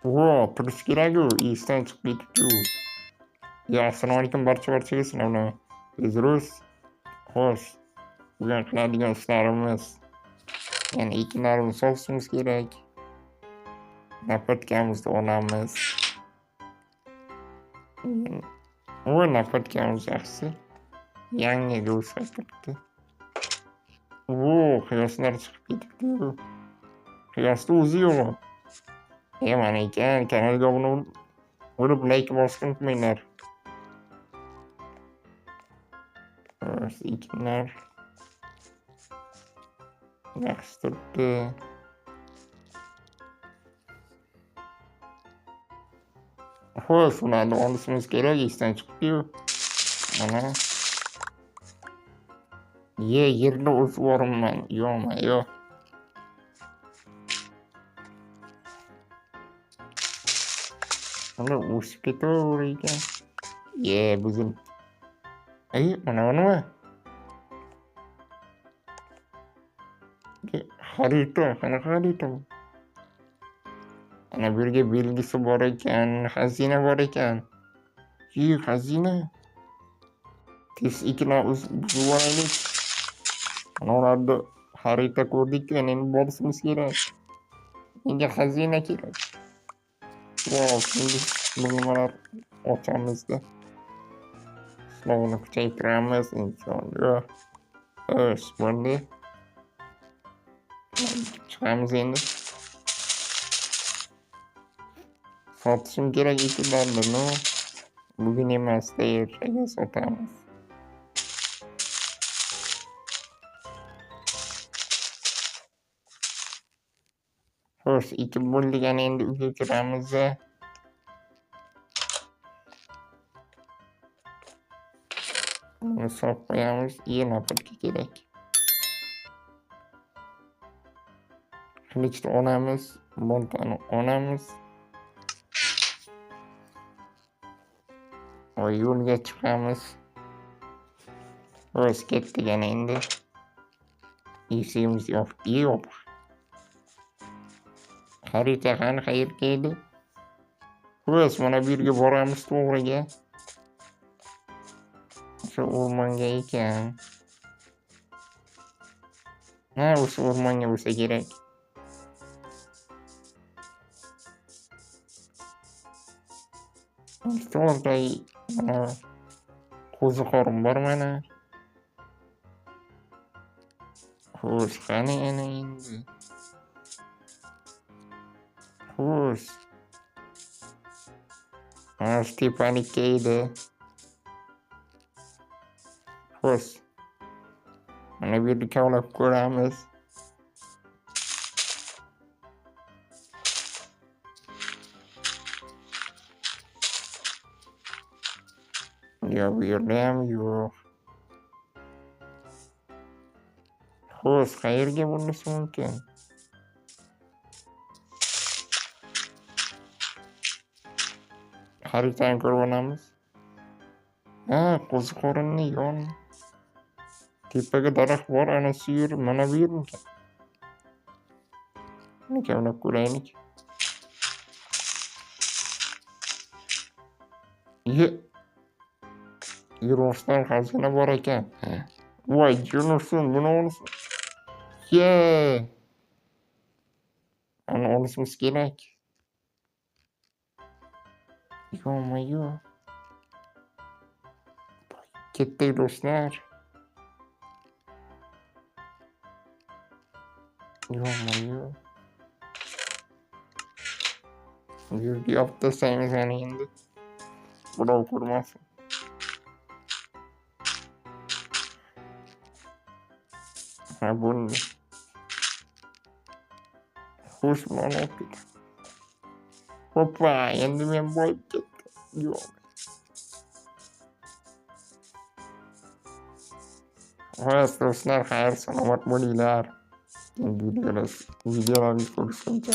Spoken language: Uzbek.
O, turist kerak-ku, esdan chiqib ketibdi u. Assalomu alaykum barchaga sinovni. Bezrus. Xo'sh, bugun qiladigan ishlarimiz, ya'ni ekinlarimizni sug'ishimiz kerak. Napatkamizni olamiz. Napatkamiz yaxshi. Yangi go'sht turibdi. Quyoshlar chiqib ketibdi. Quyoshni o'zi yo'q. Mana ekan, kanalga obuna bo'lib, like bosishni unutmanglar. Ekinlar yaxshi turibdi. Xo'sh, ularni olishimiz kerak, esdan chiqibdi-yu. Mana. Yerni o'zib yuboribman. Yo'q. Mana o'sib ketaverar ekan. Buzilib. Mana nima? Xarita, qanaqa xarita? Ana bu yerga belgisi bor ekan, xazina bor ekan. Xazina. Tez ekinlar buzib yuboraylik. Mana ularda xarita ko'rdik-ku, endi borishimiz kerak. Menga xazina kerak. Şimdi bunlar ortamızda. Slovunu kuchaytiramiz insonga. Bo'ldi. Chiqamiz endi. Sotishim kerak ekinlarni. Bugun emas, ertaga sotamiz. Xo'sh, ekib bo'ldik, endi uyga kiramiz. Buni solib qo'yamiz. Napatka kerak. Qilichni olamiz, boltani olamiz. Yo'lga chiqamiz. Xo'sh, ketdik endi. Eshigimiz yo'q. Xarita qani, qayerga edi? Xo'sh, mana bu yerga boramiz to'g'riga. O'sha o'rmonga ekan. O'sha o'rmonga bo'lsa kerak. To'g'ri, mana qo'ziqorim bor mana. Xo'sh, qani endi. Xo'sh. Mana shu tepalikka edi. Xo'sh. Mana bu yerga kavlab ko'ramiz. Bu yerda ham yo'q. Xo'sh, qayerga bo'lishi mumkin? Xaritani ko'rib olamiz. Qo'ziqorinni yon. Tepaga daraxt bor, ana shu yer, mana bu yermikan? Buni kavlab ko'raylik. Yurosdan xazina bor ekan. Voy, Yunus'un buni olsin. Ana olishimiz kerak. Yo'q. Ketdik do'stlar. Yo'q. Bu yerga yopib taslaymiz endi. Birov ko'rmasin. Bo'ldi. Xo'sh, buni olib ket. Hoppa, endi men boyib ketdim. Yo'q. Xo'sh, do'stlar, xayr, salomat bo'linglar. Videolarni ko'rishguncha.